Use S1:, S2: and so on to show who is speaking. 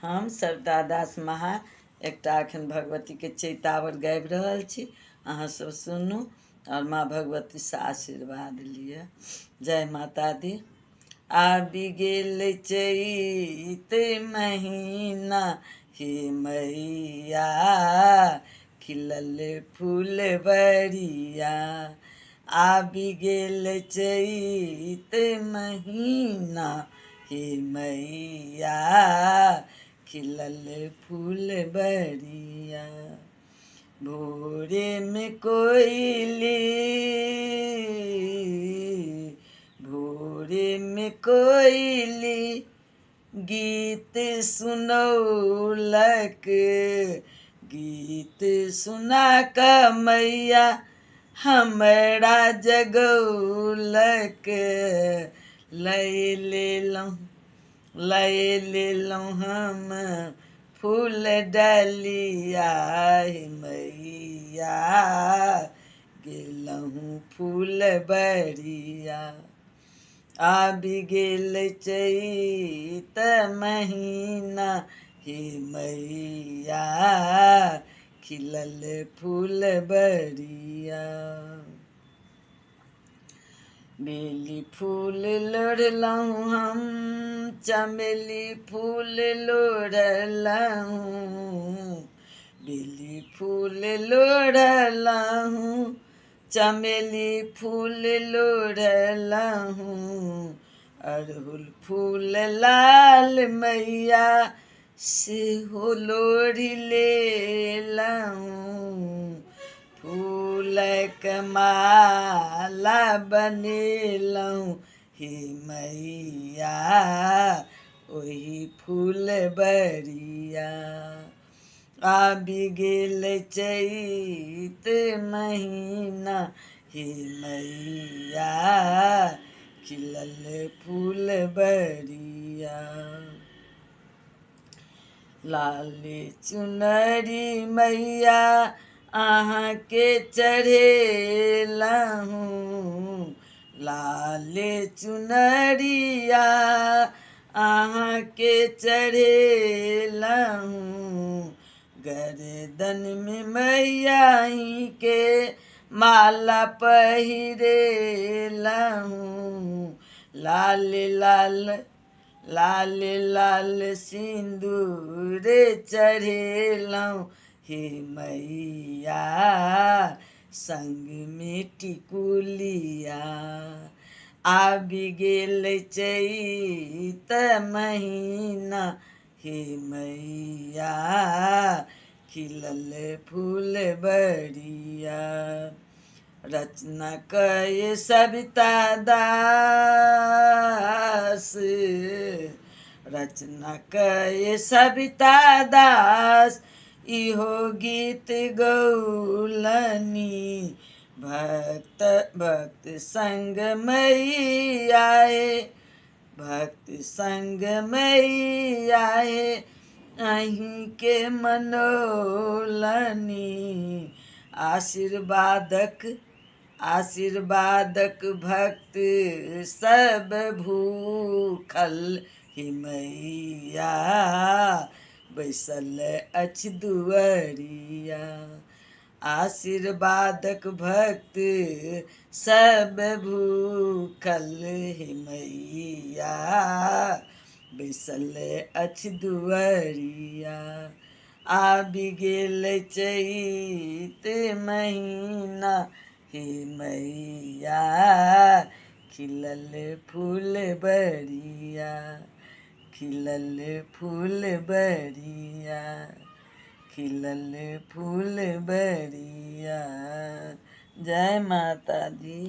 S1: हम सरदा दास महा एकटा एखन भगवती के चैतावर गाबि रहल छी। अहाँ सब सुनू और माँ भगवती से आशीर्वाद लिअ। जय माता दी। आबि गेल चैत महीना हे मैया, खिलल फूल बरिया। आबि गेल चैत महीना हे मैया, खिलल फूल बरिया। भोरे में कोयली, भोरे में कोयली गीत सुनौलक। गीत सुना क मैया हमरा जगौलक। लय लेलहुँ हम फूल डालिया हे मैया, गेलहुँ फूल बरिया। आबि गेल चैत महीना हे मैया, खिलल फूल बरिया। बेली फूल लोढ़लहुँ हम, चमेली फूल लोढ़लहुँ। बेली फूल लोढ़लहुँ, चमेली फूल लोढ़लहुँ। अड़हुल फूल लाल मैया सेहो लोढ़ि लेलहुँ। फूलक माला बनेलहुँ हे मैया, ओही फूल बरिया। आबि गेल चैत महीना हे मैया, खिलल फूल बरिया। लाल चुनरी मैया अहाँके चढ़ेलहुँ। लाल चुनरिया अहाँके चढ़ेलहुँ। गर्दन में मैया के माला पहिरेलहुँ। लाल लाल लाल लाल सिंदूर चढ़ेलहुँ हे मैया, संग में टिकुलिया। आबि गेल चैत महीना हे मैया, खिलल फूल बरिया। रचना कय सविता दास, रचना कय सविता दास, इहो गीत गौलनी। भक्त भक्त संग मैया हे, भक्त संग मैया हे, अहीं के मनौलनी। आशीर्वादक भक्त सब भूखल हे मैया, बैसल अछि दुअरिया। आशीर्वादक भक्त सब भूखल हे मैया, बैसल अछि दुअरिया। आबि गेल चैत महीना हे मैया, खिलल फूल बरिया। खिलल फूल बरिया, खिलल फूल बरिया। जय माता दी।